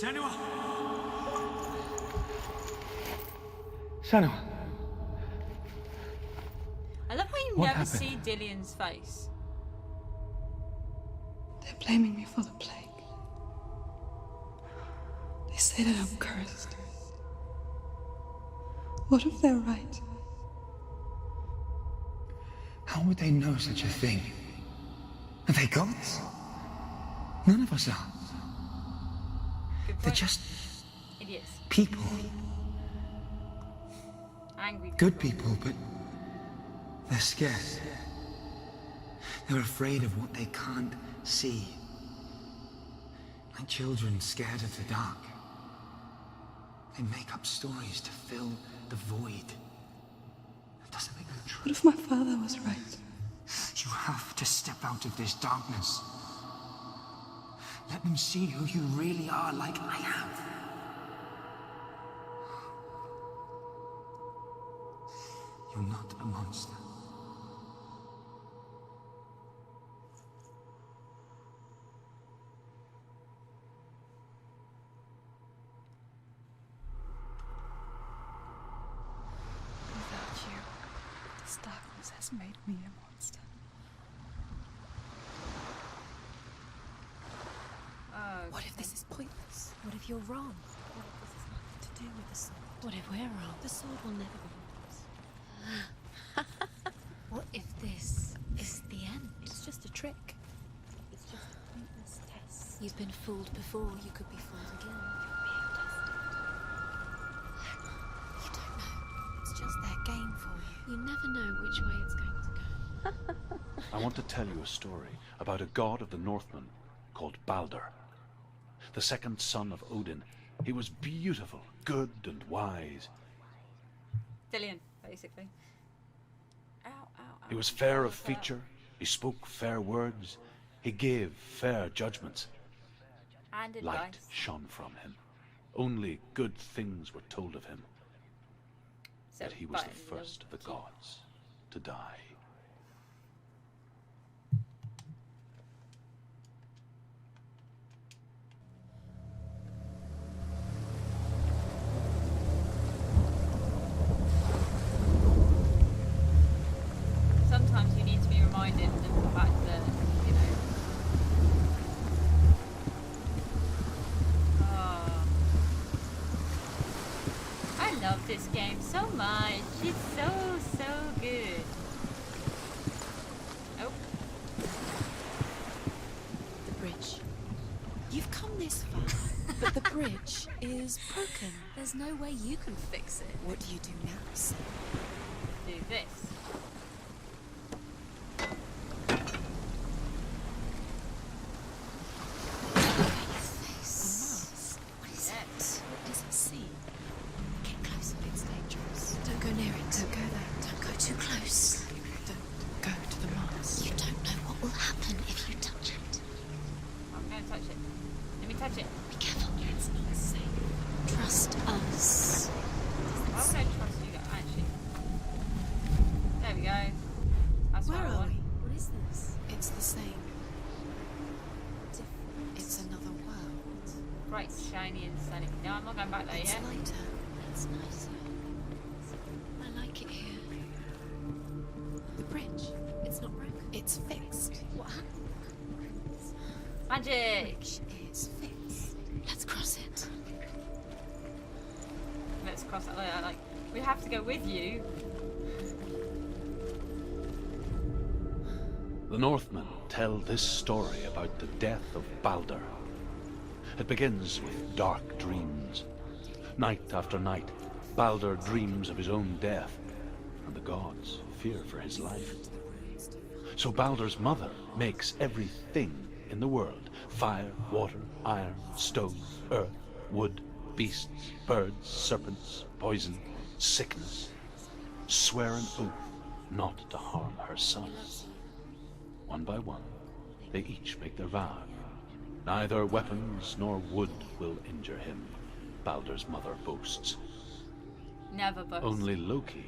Senua! Senua! I love how you What never happened? see Dillian's face. They're blaming me for the plague. They say that I'm cursed. What if they're right? How would they know such a thing? Are they gods? None of us are. Good They're point. just Idiots. people. Angry Good people, but they're scared. They're afraid of what they can't see. Like children scared of the dark. They make up stories to fill the void. That doesn't make them true. What if my father was right? You have to step out of this darkness. Let them see who you really are, like I have. You're not a monster. Without you, this darkness has made me a monster. What if this is pointless? What if you're wrong? What if this has nothing to do with the sword? What if we're wrong? The sword will never be yours. What if this is the end? It's just a trick. It's just a pointless test. You've been fooled before. You could be fooled again. You're being tested. You don't know. It's just their game for you. You never know which way it's going to go. I want to tell you a story about a god of the Northmen called Balder. The second son of Odin. He was beautiful, good and wise. Dillian, basically. Ow, ow, ow. He was fair of feature, he spoke fair words, he gave fair judgments. And Light advice. shone from him. Only good things were told of him. So, Yet he was the but- first of the gods to die. Sometimes you need to be reminded of the fact that, you know. Oh. I love this game so much. It's so good. Oh, The bridge. You've come this far, but the bridge is broken. There's no way you can fix it. What do you do now, Sam? do this. What is it? What does it see? Get closer, it's dangerous. Don't go near it. Don't go there. Don't go too close. Don't go to the mask. You don't know what will happen if you touch it. I'm going to touch it. Let me touch it. Be careful, it's not safe. Trust us. Why would I trust you guys, actually? There we go. That's what Where I are want. we? What is this? It's the same. Different. It's another world. Bright, shiny and sunny. No, I'm not going back there It's yet. lighter. It's nicer. I like it here. The bridge. It's not broken. It's fixed. What happened? Magic! Bridge is fixed. Let's cross it. Let's cross that like we have to go with you. The Northmen tell this story about the death of Balder. It begins with dark dreams. Night after night, Balder dreams of his own death, and the gods fear for his life. So Balder's mother makes everything in the world: fire, water, iron, stone, earth, wood, beasts, birds, serpents, poison, sickness. Swear an oath not to harm her son. One by one, they each make their vow. Neither weapons nor wood will injure him, Balder's mother boasts. Never boast. Only Loki,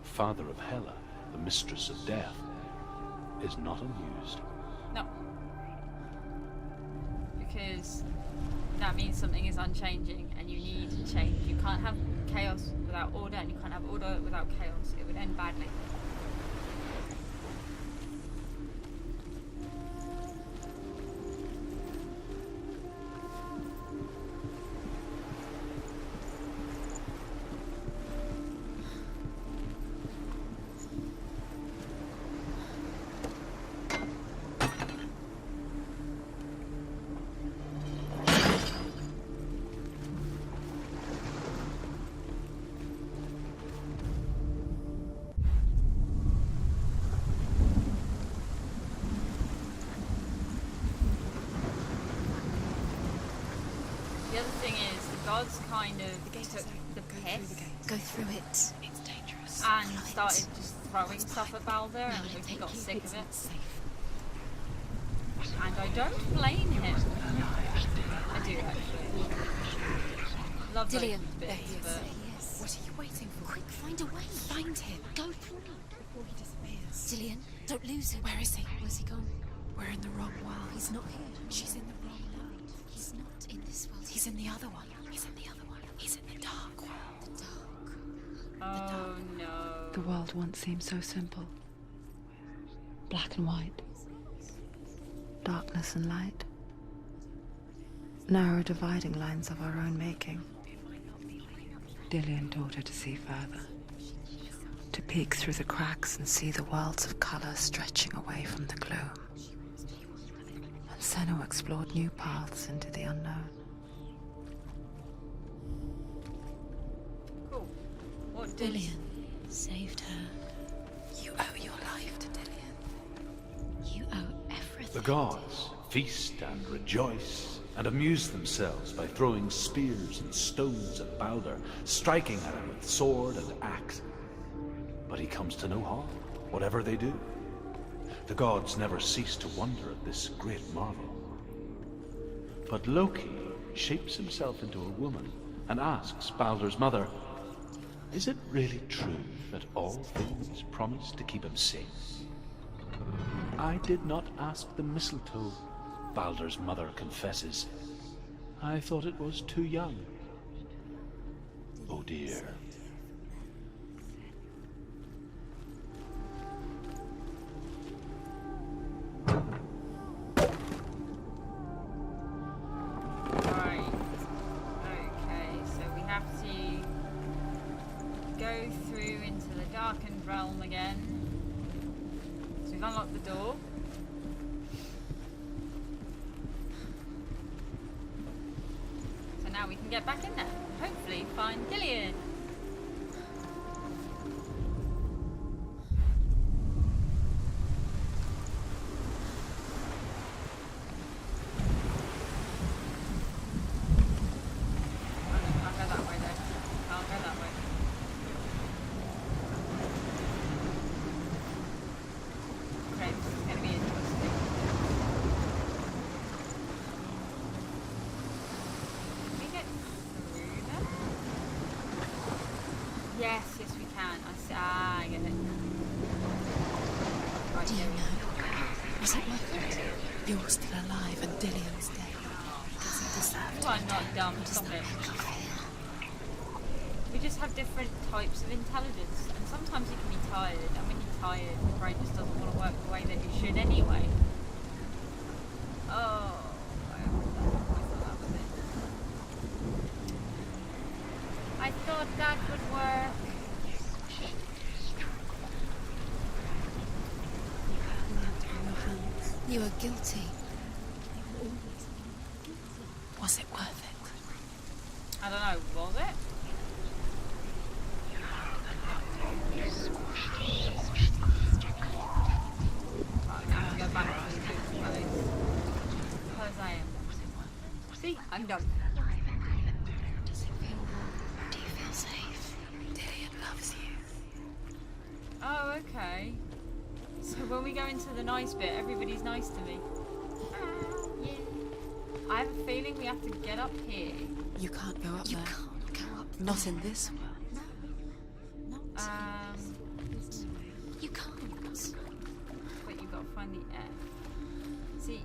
father of Hela, the mistress of death, is not amused. No. Because that means something is unchanging and you need change. You can't have chaos without order, and you can't have order without chaos. It would end badly. The other thing is, the gods kind of took the piss Go through it. It's dangerous. and started just throwing stuff at Balder, and we got sick of it. And I don't blame him. I do, actually. Love those Dillion, bits, there he is. but There he is. What are you waiting for? Quick, find a way. Find him. Go through before he disappears. Dillion, don't lose him. Where is he? Where's he gone? We're in the wrong world. He's not here. She's in the wrong world. He's not in this world. He's in the other one. He's in the other one. He's in the dark world. The dark. oh no. The world once seemed so simple. Black and white. Darkness and light. Narrow dividing lines of our own making. Dillion taught her to see further. To peek through the cracks and see the worlds of color stretching away from the gloom. And Senua explored new paths into the unknown. Cool. What did Dillion saved her. You owe your life to Dillion. You owe everything. The gods feast and rejoice and amuse themselves by throwing spears and stones at Balder, striking at him with sword and axe. But he comes to no harm, whatever they do. The gods never cease to wonder at this great marvel. But Loki shapes himself into a woman and asks Balder's mother, is it really true that all things promise to keep him safe? I did not ask the mistletoe, Balder's mother confesses. I thought it was too young. Oh dear. Right. Okay, so we have to go through into the darkened realm again. So we've unlocked the door. So now we can get back in there. Hopefully find Dillion. Can't go that way though. Can't go that way. Okay, this is gonna be interesting. Can we get through there? Yes, yes we can. I get it. Right, Do you here we go. know? Was it worth it? You're still alive and Dillion's dead. Does he deserve You are not dumb, stop it. We just have different types of intelligence, and sometimes you can be tired, and when you're tired, the brain just doesn't want to work the way that it should anyway. Oh, I thought that was it. I thought that would work. You are guilty. Was it worth it? I don't know, was it? Right, I have to go back to the good place. Because I am. See, I'm done. Does it feel warm? Do you feel safe? Dillion loves you. Oh, okay. So when we go into the nice bit, everybody's nice to me. Yeah. I have a feeling we have to get up here. You can't go up You there. can't go up. Not in this world. No. Not. You can't. But you've got to find the F. See,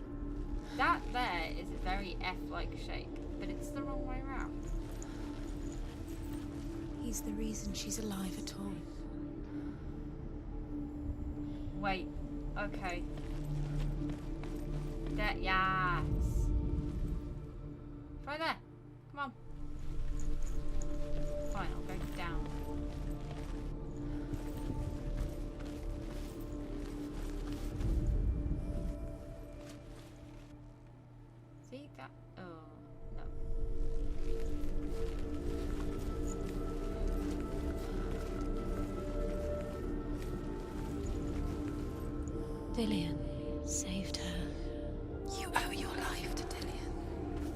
that there is a very F-like shape. but it's the wrong way around. He's the reason she's alive at all. Wait. Okay. There. Yes. Right there. Come on. Fine, I'll go down. See that? Oh, no. Dillian saved her. You owe your life to Dillian.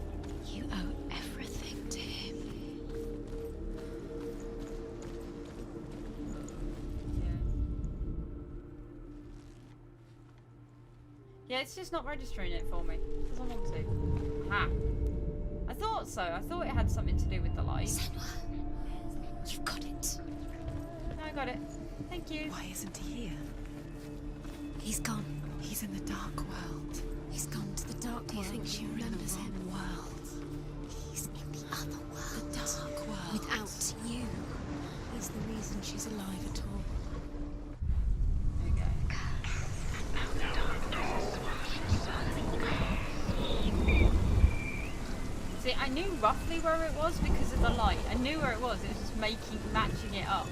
You owe everything to him. Yeah, it's just not registering it for me. It doesn't want to. Aha. I thought so. I thought it had something to do with the light. Senua, you've got it. No, I got it. Thank you. Why isn't he here? He's gone. He's in the dark world. He's gone to the dark world. Do you think she remembers him? World. He's in the other world. The dark world. Without you. He's the reason she's alive at all. There we go. See, I knew roughly where it was because of the light. I knew where it was. It was just matching it up.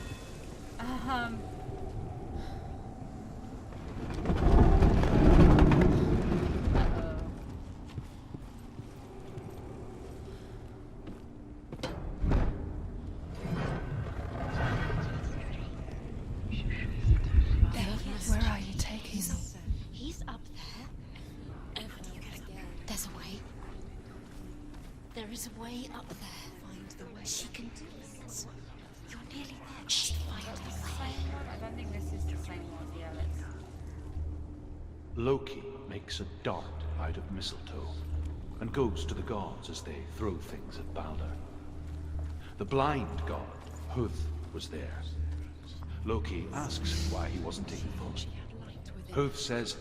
Where are you taking me? He's up there. There's a way. There is a way up there. Find the way. She can do it. You're nearly there. She'll find a way. Same one? I don't think this is the same one. Yeah, let's... Loki makes a dart out of mistletoe and goes to the gods as they throw things at Balder. The blind god, Huth, was there. Loki asks him why he wasn't taking photos. Huth says,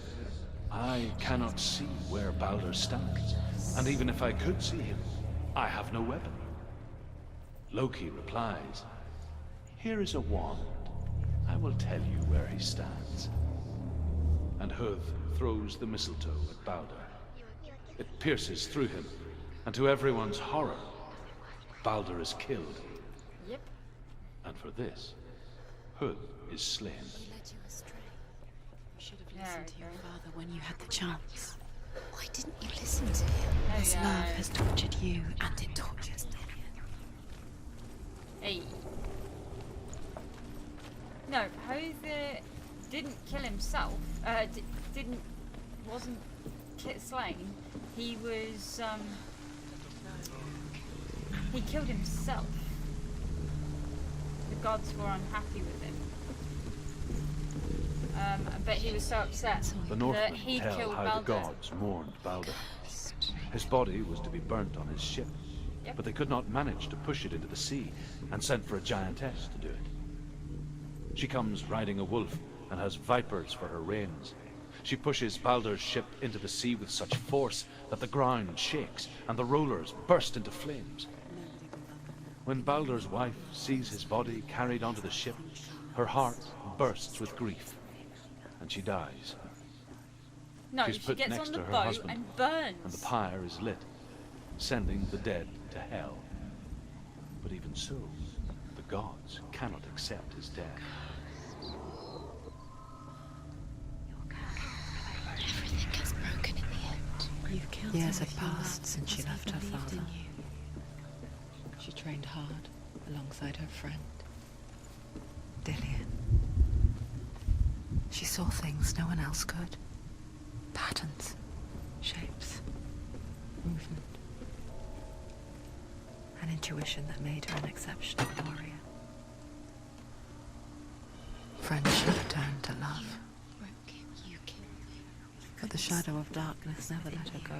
I cannot see where Balder stands, and even if I could see him, I have no weapon. Loki replies, here is a wand. I will tell you where he stands. And Huth throws the mistletoe at Balder. It pierces through him, and to everyone's horror, Balder is killed. Yep. And for this, Huth is slain. He led you astray. You should have There listened we to your go. father when you had the chance. Why didn't you listen to him? His Hey, love has tortured you, and it tortures Dillian. Hey. No, Hother didn't kill himself. Wasn't slain. He was, he killed himself. The gods were unhappy with him. But he was so upset The that Northmen he tell killed how Balder. the gods mourned Balder. His body was to be burnt on his ship, Yep. but they could not manage to push it into the sea and sent for a giantess to do it. She comes riding a wolf and has vipers for her reins. She pushes Balder's ship into the sea with such force that the ground shakes and the rollers burst into flames. When Balder's wife sees his body carried onto the ship, her heart bursts with grief, and she dies. No, She's she put gets next on the to her boat husband, and burns. and the pyre is lit, sending the dead to hell. But even so, the gods cannot accept his death. Everything gets broken in the end. You've killed Years him had with your passed love since she because left he her believed in father. you. She trained hard alongside her friend, Dillian. She saw things no one else could. Patterns, shapes, movement. An intuition that made her an exceptional warrior. Friendship turned to love, Broke him, you killed me. but the shadow of darkness never let her go,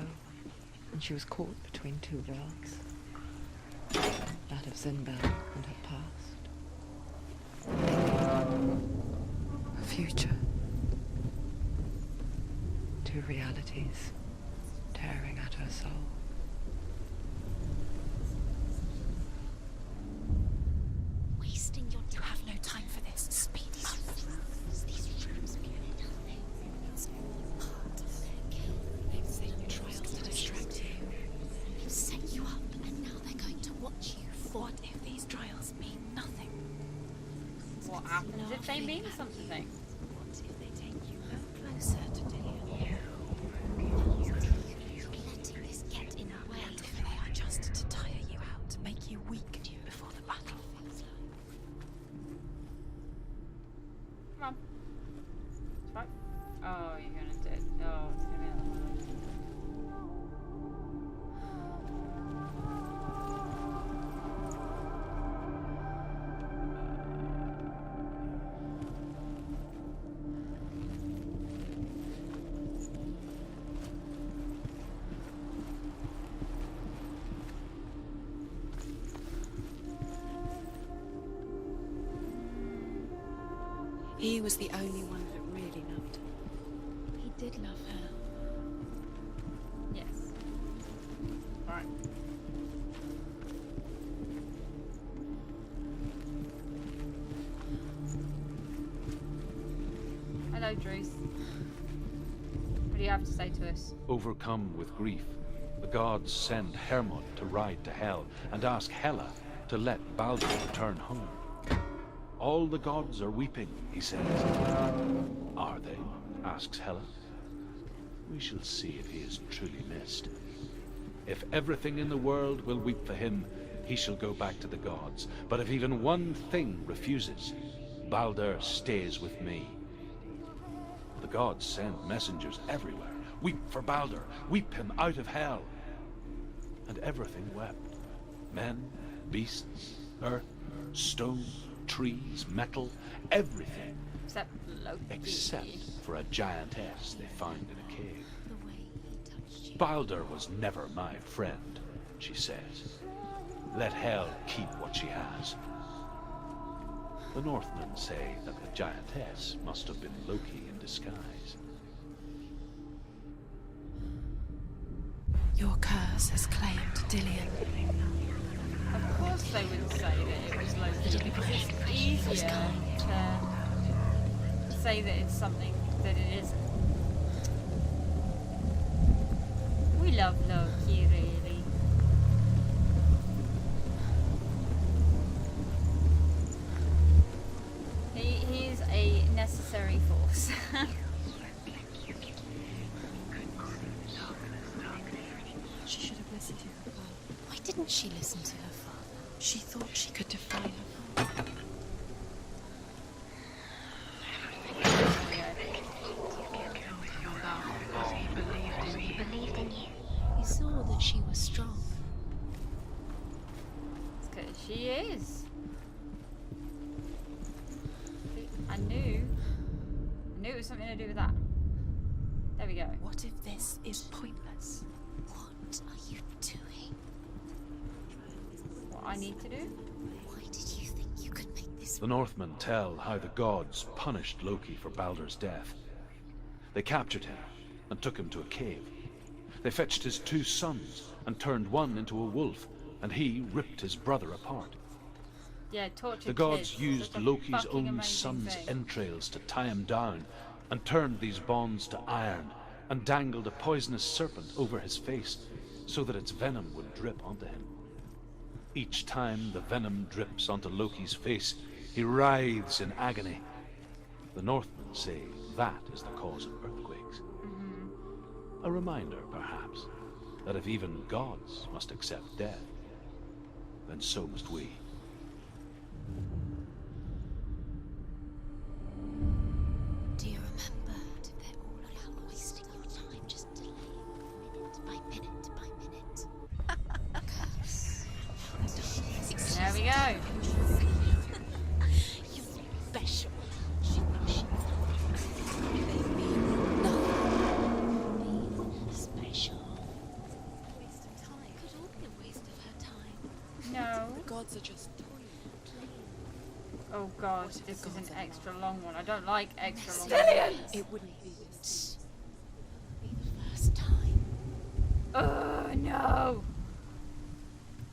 and she was caught between two worlds. That of Zinbel and her past. A future. Two realities tearing at her soul. They mean something. What if they take you closer to Dillion? Letting this get in our way. What if they are just to tire you out, make you weak before the battle? Come on. Right. Oh, you're gonna do it. Oh, it's gonna be another one. He was the only one that really loved her. He did love her. Yes. Right. Hello, Druce. What do you have to say to us? Overcome with grief, the gods send Hermod to ride to Hell and ask Hela to let Baldur return home. All the gods are weeping, he says. Are they? Asks Hela. We shall see if he is truly missed. If everything in the world will weep for him, he shall go back to the gods. But if even one thing refuses, Baldur stays with me. The gods send messengers everywhere. Weep for Baldur, weep him out of Hell. And everything wept. Men, beasts, earth, stone, trees, metal, everything. Except Loki. Except for a giantess they find in a cave. The way he touched you. Baldur was never my friend, she says. Let Hel keep what she has. The Northmen say that the giantess must have been Loki in disguise. Your curse has claimed Dillion. Of course they would say that it was Loki, because it's easier to say that it's something that it isn't. We love Loki, really. He is a necessary force. She should have listened to her father. Why didn't she listen to her father? She thought she could defy her father. He believed in you. He saw that she was strong. Because she is. I knew it was something to do with that. There we go. What if this is pointless? What are you doing? What I need to do? Why did you think you could make this? The Northmen tell how the gods punished Loki for Baldur's death. They captured him and took him to a cave. They fetched his 2 sons and turned one into a wolf, and he ripped his brother apart. Yeah, tortured The gods kids. used Such a Loki's fucking own amazing son's thing. entrails to tie him down, and turned these bonds to iron, and dangled a poisonous serpent over his face, so that its venom would drip onto him. Each time the venom drips onto Loki's face, he writhes in agony. The Northmen say that is the cause of earthquakes. A reminder, perhaps, that if even gods must accept death, then so must we. Do you remember? They're all about wasting your time, just delaying minute by minute by minute. Curse. There we go. You're special. They mean nothing. Being special. Waste of time. Could all be a waste of her time. No. The gods are just toying. Oh god, this is an extra long one. I don't like extra long Dillion! ones. It wouldn't be this. Be the first time. Oh no!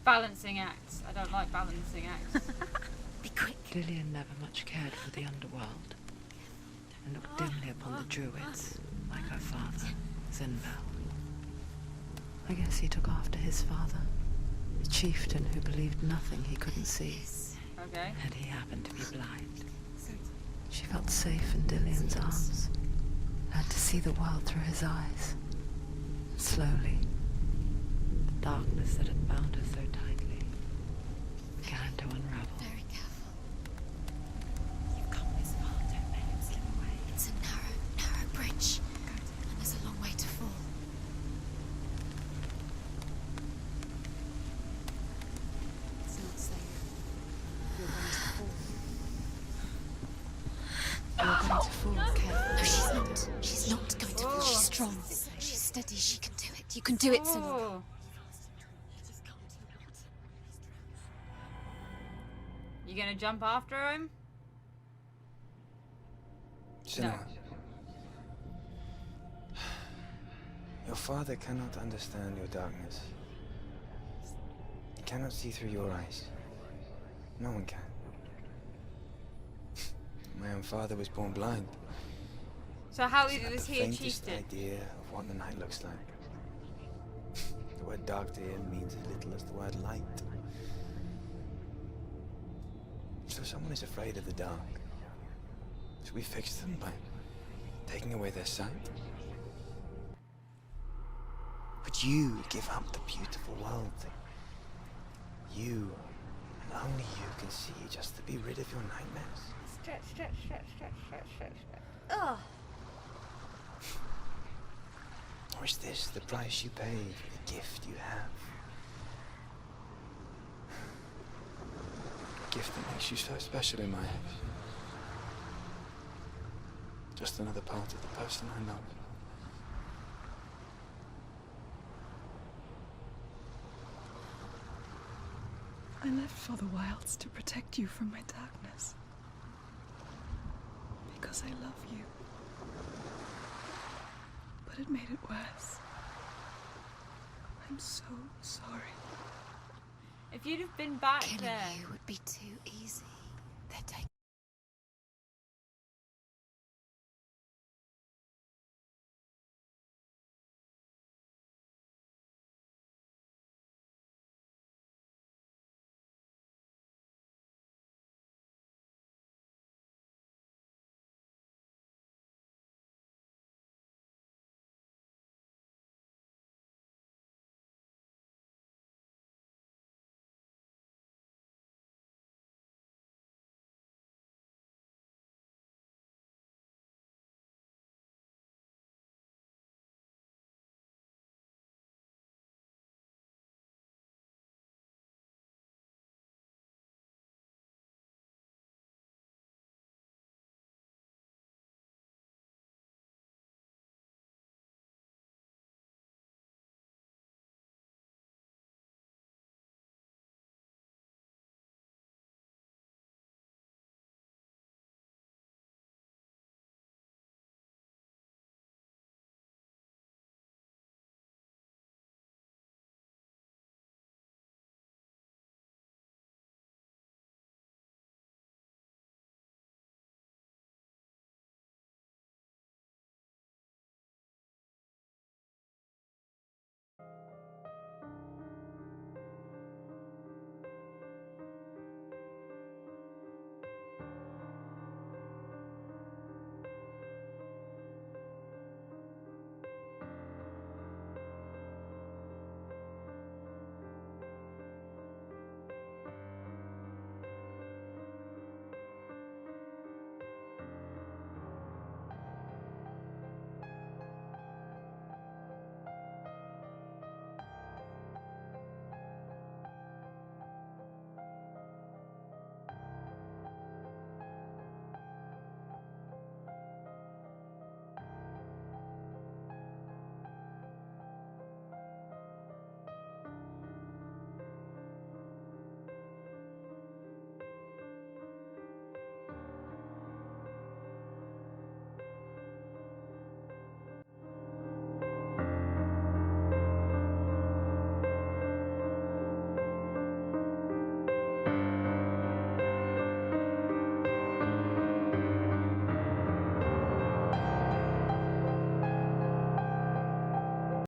Balancing acts. I don't like balancing acts. Be quick. Dillion never much cared for the underworld, and looked dimly upon the druids, like her father, Zinbel. I guess he took after his father, the chieftain who believed nothing he couldn't see, Okay. and he happened to be blind. felt safe in Dillion's arms, learned to see the world through his eyes. And slowly, The darkness that had bound her so tightly began to unravel. Very careful. You've come this far, don't let him slip away. It's a narrow bridge. And there's a long way to fall. It's not safe. You're going to fall. "You're going to fall, Kate." No, she's not. She's not going to fall. She's strong. She's steady. She can do it. You can do it, Senua. Oh. You gonna jump after him? Senua. Your father cannot understand your darkness. He cannot see through your eyes. No one can. My own father was born blind. So how Doesn't have was the he faintest achieved it? idea of what the night looks like. The word dark to him means as little as the word light. So someone is afraid of the dark. So we fix them by taking away their sight. Would you give up the beautiful world that you, and only you, can see just to be rid of your nightmares? Stretch. Ugh. Or is this the price you pay for the gift you have? A gift that makes you so special in my eyes. Just another part of the person I love. I left for the wilds to protect you from my darkness. Because I love you. But it made it worse. I'm so sorry. If you'd have been back Killing there. you would be too easy. They're taking